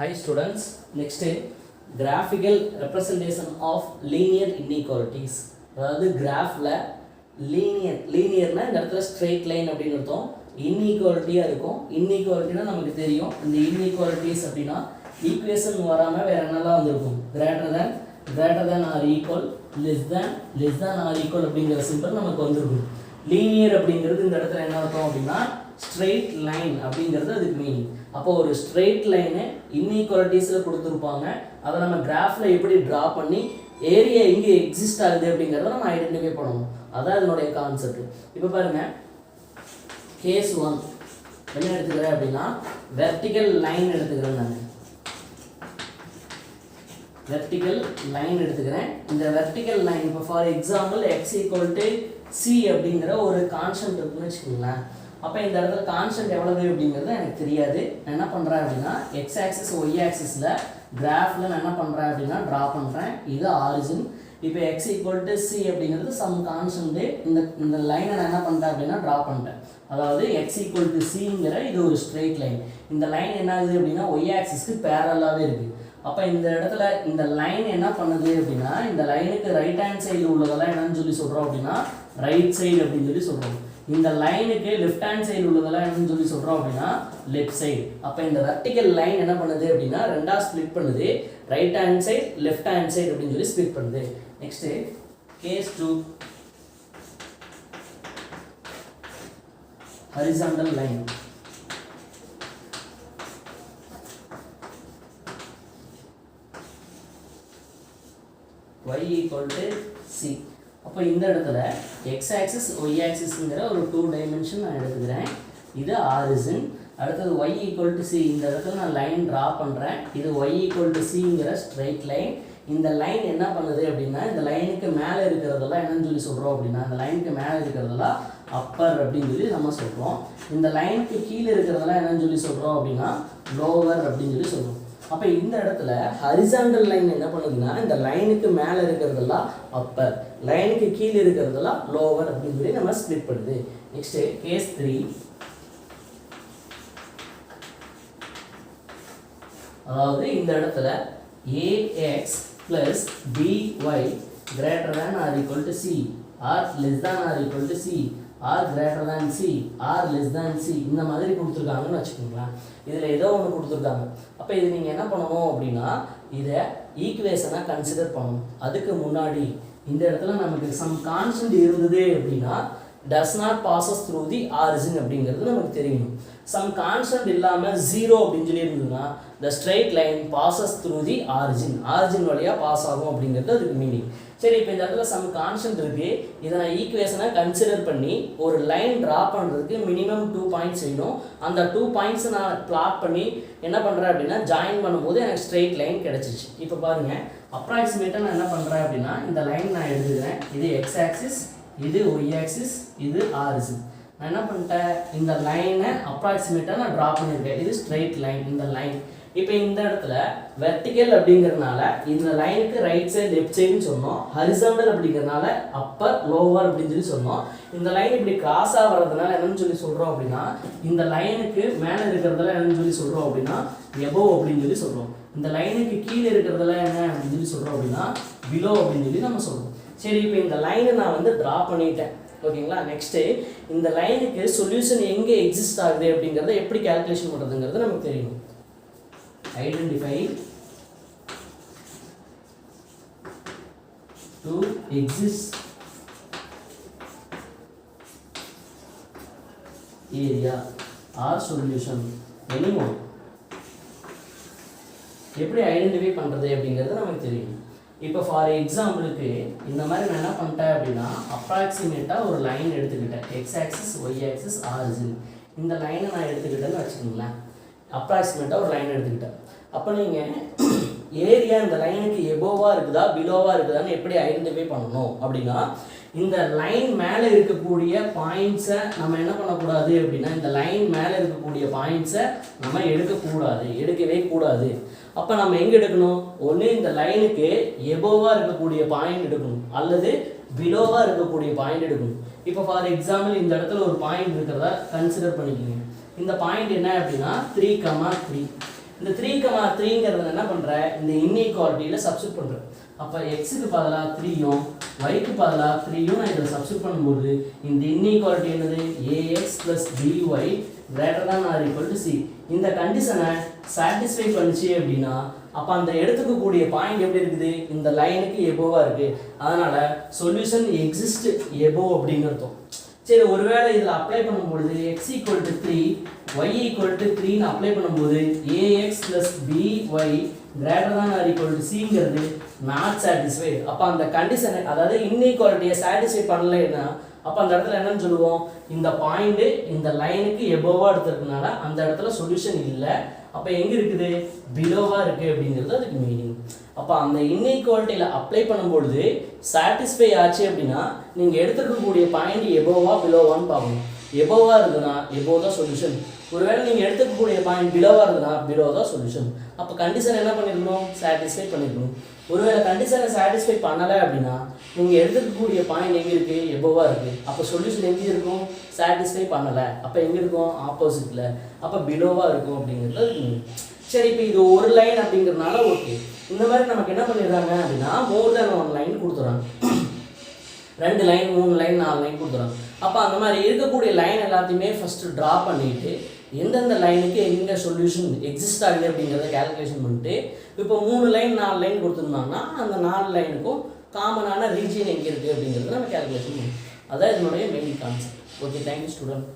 Hi students, next graphical representation of linear inequalities. அதாவது கிராஃபில் லீனியர்னா இந்த இடத்துல ஸ்ட்ரெயிட் லைன் அப்படின்னு அர்த்தம். இன்இக்வாலிட்டியாக இருக்கும். இன்இக்வாலிட்டினா நமக்கு தெரியும். இந்த இன்இக்வாலிட்டிஸ் அப்படின்னா ஈக்குவேஷன் வராமல் வேறு என்னெல்லாம் வந்திருக்கும். Greater than or equal, less than or equal அப்படிங்கிற சிம்பிள் நமக்கு வந்திருக்கும். லீனியர் அப்படிங்கிறது இந்த இடத்துல என்ன அர்த்தம் அப்படின்னா ஸ்ட்ரெயிட் லைன் அப்படிங்கிறது அதுக்கு மீனிங். அப்போ ஒரு ஸ்ட்ரெயிட் லைனு இன்இக்வாலிட்டிஸில் கொடுத்துருப்பாங்க. அதை நம்ம கிராஃபில் எப்படி ட்ரா பண்ணி ஏரியா எங்கே எக்ஸிஸ்ட் ஆகுது அப்படிங்கிறத நம்ம ஐடென்டிஃபை பண்ணணும். அதான் இதனுடைய கான்செப்ட். இப்போ பாருங்கள், கேஸ் 1 என்ன எடுத்துக்கிறேன் அப்படின்னா வெர்டிக்கல் லைன் எடுத்துக்கிறேன். நான் வெர்டிக்கல் லைன் எடுத்துக்கிறேன். இந்த வெர்டிக்கல் லைன் இப்போ ஃபார் எக்ஸாம்பிள் x = c அப்படிங்கிற ஒரு கான்ஸ்டன்ட் இருக்குன்னு வச்சுக்கோங்களேன். அப்போ இந்த இடத்துல கான்ஸ்டன்ட் எவ்வளவு அப்படிங்கிறது எனக்கு தெரியாது. நான் என்ன பண்ணுறேன் அப்படின்னா x ஆக்சிஸ் y ஆக்சிஸில் கிராஃபில் நான் என்ன பண்ணுறேன் அப்படின்னா ட்ரா பண்ணுறேன். இது ஆரிஜின். இப்போ x = c அப்படிங்கிறது சம் கான்ஸ்டன்ட்டு. இந்த லைனை நான் என்ன பண்ணுறேன் அப்படின்னா ட்ரா பண்ணிட்டேன். அதாவது x = cங்கிற இது ஒரு ஸ்ட்ரெயிட் லைன். இந்த லைன் என்ன ஆகுது அப்படின்னா y ஆக்சிஸ்க்கு பேரலாகவே இருக்குது. அப்போ இந்த இடத்துல இந்த லைன் என்ன பண்ணுது அப்படின்னா இந்த லைனுக்கு ரைட் ஹேண்ட் சைடில் உள்ளதெல்லாம் என்னன்னு சொல்லி சொல்கிறோம் அப்படின்னா ரைட் சைடு அப்படின்னு சொல்லி சொல்கிறோம். இந்த லைனுக்கு லெஃப்ட் ஹேண்ட் சைடு உள்ளதெல்லாம் என்னன்னு சொல்லி சொல்கிறோம் அப்படின்னா லெஃப்ட் சைடு. அப்போ இந்த வெர்டிக்கல் லைன் என்ன பண்ணுது அப்படின்னா ரெண்டாக ஸ்ப்ளிட் பண்ணுது. Right hand side, left hand side அப்படின்னு சொல்லி ஸ்ப்ளிட் பண்ணுது. Next case 2 horizontal line. y = c. அப்போ இந்த இடத்துல x ஆக்சிஸ் y ஆக்சிஸ்ங்கிற ஒரு 2 டைமென்ஷன் நான் எடுத்துக்கிறேன். இது ஆரிஜின். அடுத்தது y = c. இந்த இடத்துல நான் லைன் ட்ரா பண்ணுறேன். இது y = cங்கிற ஸ்ட்ரைட் லைன். இந்த லைன் என்ன பண்ணுது அப்படின்னா இந்த லைனுக்கு மேலே இருக்கிறதெல்லாம் என்னன்னு சொல்லி சொல்கிறோம் அப்படின்னா இந்த லைனுக்கு மேலே இருக்கிறதெல்லாம் அப்பர் அப்படின்னு சொல்லி நம்ம சொல்கிறோம். இந்த லைனுக்கு கீழே இருக்கிறதெல்லாம் என்னன்னு சொல்லி சொல்கிறோம் அப்படின்னா லோவர் அப்படின்னு சொல்லி சொல்கிறோம். அப்போ இந்த இடத்துல ஹரிசாண்டல் லைன் என்ன பண்ணுதுன்னா இந்த லைனுக்கு மேலே இருக்கிறதெல்லாம் அப்பர், லைனுக்கு கீழே இருக்கிறதெல்லாம் லோவர் அப்படின்னு சொல்லி நம்ம ஸ்ப்ளிட் பண்ணுது. Next case 3. அதாவது இந்த இடத்துல ax + by greater than or equal to c or less than or equal to c or greater than c or less than c இந்த மாதிரி கொடுத்துருக்காங்கன்னு வச்சுக்கோங்களேன். இதில் ஏதோ ஒன்று கொடுத்துருக்காங்க. அப்போ இது நீங்கள் என்ன பண்ணணும் அப்படின்னா இதை ஈக்குவேஷனாக கன்சிடர் பண்ணணும். அதுக்கு முன்னாடி இந்த இடத்துல நமக்கு சம் கான்ஸ்டன்ட் இருந்தது அப்படின்னா does not passes through the origin அப்படிங்கிறது நமக்கு தெரியணும். சம் கான்ஸ்டன்ட் இல்லாமல் 0 அப்படின்னு சொல்லி இருந்ததுன்னா the straight line passes through the origin வழியாக பாஸ் ஆகும் அப்படிங்கிறது அதுக்கு மீனிங். சரி, இப்போ இந்த இடத்துல சம் கான்ஸ்டன்ட் இருக்குது. இதை நான் ஈக்குவேஷனாக கன்சிடர் பண்ணி ஒரு லைன் ட்ரா பண்ணுறதுக்கு மினிமம் 2 பாயிண்ட்ஸ் வேணும். அந்த 2 பாயிண்ட்ஸை நான் பிளாட் பண்ணி என்ன பண்ணுறேன் அப்படின்னா ஜாயின் பண்ணும்போது எனக்கு ஸ்ட்ரெயிட் லைன் கிடச்சிச்சு. இப்போ பாருங்கள், அப்ராக்சிமேட்டாக நான் என்ன பண்ணுறேன் அப்படின்னா இந்த லைன் நான் எடுத்துக்கிறேன். இது x ஆக்சிஸ், இது y ஆக்சிஸ், இது ஆரிஜின். நான் என்ன பண்ணிட்டேன் இந்த லைனை அப்ராக்சிமேட்டாக நான் ட்ரா பண்ணியிருக்கேன். இது ஸ்ட்ரெயிட் லைன். இந்த லைன் இப்போ இந்த இடத்துல வெர்டிக்கல் அப்படிங்கிறதுனால இந்த லைனுக்கு ரைட் சைடு லெஃப்ட் சைடுன்னு சொன்னோம். ஹரிசாண்டல் அப்படிங்கிறதுனால அப்பர் லோவர் அப்படின்னு சொல்லி சொன்னோம். இந்த லைன் இப்படி கிராஸாக வர்றதுனால என்னன்னு சொல்லி சொல்கிறோம் அப்படின்னா இந்த லைனுக்கு மேலே இருக்கிறதெல்லாம் என்னன்னு சொல்லி சொல்கிறோம் அப்படின்னா எபோவ் அப்படின்னு சொல்லி சொல்கிறோம். இந்த லைனுக்கு கீழே இருக்கிறதெல்லாம் என்ன அப்படின்னு சொல்லி சொல்கிறோம் அப்படின்னா பிலோ அப்படின்னு சொல்லி நம்ம சொல்கிறோம். சரி, இப்போ இந்த லைனை நான் வந்து ட்ரா பண்ணிட்டேன். ஓகேங்களா. நெக்ஸ்ட்டு இந்த லைனுக்கு சொல்யூஷன் எங்கே எக்ஸிஸ்ட் ஆகுது அப்படிங்கிறத எப்படி கேல்குலேஷன் பண்ணுறதுங்கிறது நமக்கு தெரியணும். Identify to exist area or solution anyone. எப்படி ஐடென்டிஃபை பண்ணுறது அப்படிங்கிறது நமக்கு தெரியும். இப்போ ஃபார் எக்ஸாம்பிளுக்கு இந்த மாதிரி நான் என்ன பண்ணிட்டேன் அப்படின்னா அப்ராக்சிமேட்டாக ஒரு லைன் எடுத்துக்கிட்டேன். x axis y axis origin. இந்த லைனை நான் எடுத்துக்கிட்டேன்னு வச்சுக்கோங்களேன். அப்ராக்சிமேட்டாக ஒரு லைன் எடுத்துக்கிட்டேன். அப்போ நீங்கள் ஏரியா இந்த லைனுக்கு எபோவாக இருக்குதா பிலோவாக இருக்குதான்னு எப்படி ஐடென்டிஃபை பண்ணணும் அப்படின்னா இந்த லைன் மேலே இருக்கக்கூடிய பாயிண்ட்ஸை நம்ம என்ன பண்ணக்கூடாது அப்படின்னா இந்த லைன் மேலே இருக்கக்கூடிய பாயிண்ட்ஸை நம்ம எடுக்கவே கூடாது. அப்போ நம்ம எங்கே எடுக்கணும்? ஒன்று இந்த லைனுக்கு எபோவாக இருக்கக்கூடிய பாயிண்ட் எடுக்கணும் அல்லது பிலோவாக இருக்கக்கூடிய பாயிண்ட் எடுக்கணும். இப்போ ஃபார் எக்ஸாம்பிள் இந்த இடத்துல ஒரு பாயிண்ட் இருக்கிறதா கன்சிடர் பண்ணிக்கோங்க. இந்த பாயிண்ட் என்ன அப்படின்னா 3,3. இந்த 3,3ங்கிறத என்ன பண்ணுறேன், இந்த இன்இக்வாலிட்டியில் சப்ஸ்டிட் பண்ணுறேன். அப்போ எக்ஸுக்கு பதிலாக 3யும் ஒய்க்கு பதிலாக 3யும் நான் இதில் சப்ஸ்டிட் பண்ணும்போது இந்த இன்இக்வாலிட்டி என்னது, ax plus b y greater than or equal to C. இந்த கண்டிஷனை சாட்டிஸ்ஃபை பண்ணிச்சு அப்படின்னா அப்போ அந்த எடுத்துக்கக்கூடிய பாயிண்ட் எப்படி இருக்குது, இந்த லைனுக்கு எபோவாக இருக்குது. அதனால் சொல்யூஷன் எக்ஸிஸ்ட் எபோவ் அப்படின்னு அர்த்தம். சரி, ஒருவேளை இதில் அப்ளை பண்ணும்பொழுது x equal to 3 y equal to 3ன்னு அப்ளை பண்ணும்போது a x plus b y greater than or equal to சிங்கிறது நாட் சாட்டிஸ்ஃபைடு. அப்போ அந்த கண்டிஷனை, அதாவது இன்இக்வாலிட்டியை சாட்டிஸ்ஃபை பண்ணலைன்னா அப்போ அந்த இடத்துல என்னன்னு சொல்லுவோம், இந்த பாயிண்ட்டு இந்த லைனுக்கு எபோவாக எடுத்துருக்கனால அந்த இடத்துல சொல்யூஷன் இல்லை. அப்போ எங்கே இருக்குது, பிலோவாக இருக்குது அப்படிங்கிறது அதுக்கு மீனிங். அப்போ அந்த இன்இக்வாலிட்டியில் அப்ளை பண்ணும்பொழுது சாட்டிஸ்ஃபை ஆச்சு அப்படின்னா நீங்கள் எடுத்துக்கக்கூடிய பாயிண்ட் எபோவா பிலோவான்னு பார்க்கணும். எபோவாக இருந்ததுன்னா எபோ தான் சொல்யூஷன். ஒருவேளை நீங்கள் எடுத்துக்கக்கூடிய பாயிண்ட் பிலோவாக இருந்ததுன்னா பிலோ தான் சொல்யூஷன். அப்போ கண்டிஷன் என்ன பண்ணியிருக்கணும், சாட்டிஸ்ஃபை பண்ணியிருக்கணும். ஒருவேளை கண்டிஷனை சாட்டிஸ்ஃபை பண்ணலை அப்படின்னா நீங்கள் எடுத்துக்கக்கூடிய பாயிண்ட் எங்கே இருக்குது, எபோவாக இருக்குது. அப்போ சொல்யூஷன் எங்கே இருக்கும், சாட்டிஸ்ஃபை பண்ணலை. அப்போ எங்கே இருக்கும், ஆப்போசிட்டில். அப்போ பிலோவாக இருக்கும் அப்படிங்கிறது. சரி, இப்போ இது ஒரு லைன் அப்படிங்கிறதுனால ஓகே. இந்த மாதிரி நமக்கு என்ன பண்ணிடுறாங்க அப்படின்னா மோர் தென் 1 லைன் கொடுத்துறாங்க. 2 லைன் 3 லைன் 4 லைன் கொடுத்துறாங்க. அப்போ அந்த மாதிரி இருக்கக்கூடிய லைன் எல்லாத்தையுமே ஃபஸ்ட்டு ட்ரா பண்ணிவிட்டு எந்தெந்த லைனுக்கு எங்கே சொல்யூஷன் எக்ஸிஸ்ட் ஆகுது அப்படிங்கிறத கேல்குலேஷன் பண்ணிட்டு இப்போ 3 லைன் 4 லைன் கொடுத்துருந்தாங்கன்னா அந்த 4 லைனுக்கும் காமனான ரீஜியன் எங்கே இருக்குது அப்படிங்கிறத நம்ம கேல்குலேஷன் பண்ணணும். அதான் இதனுடைய main concept. Okay, thank you student.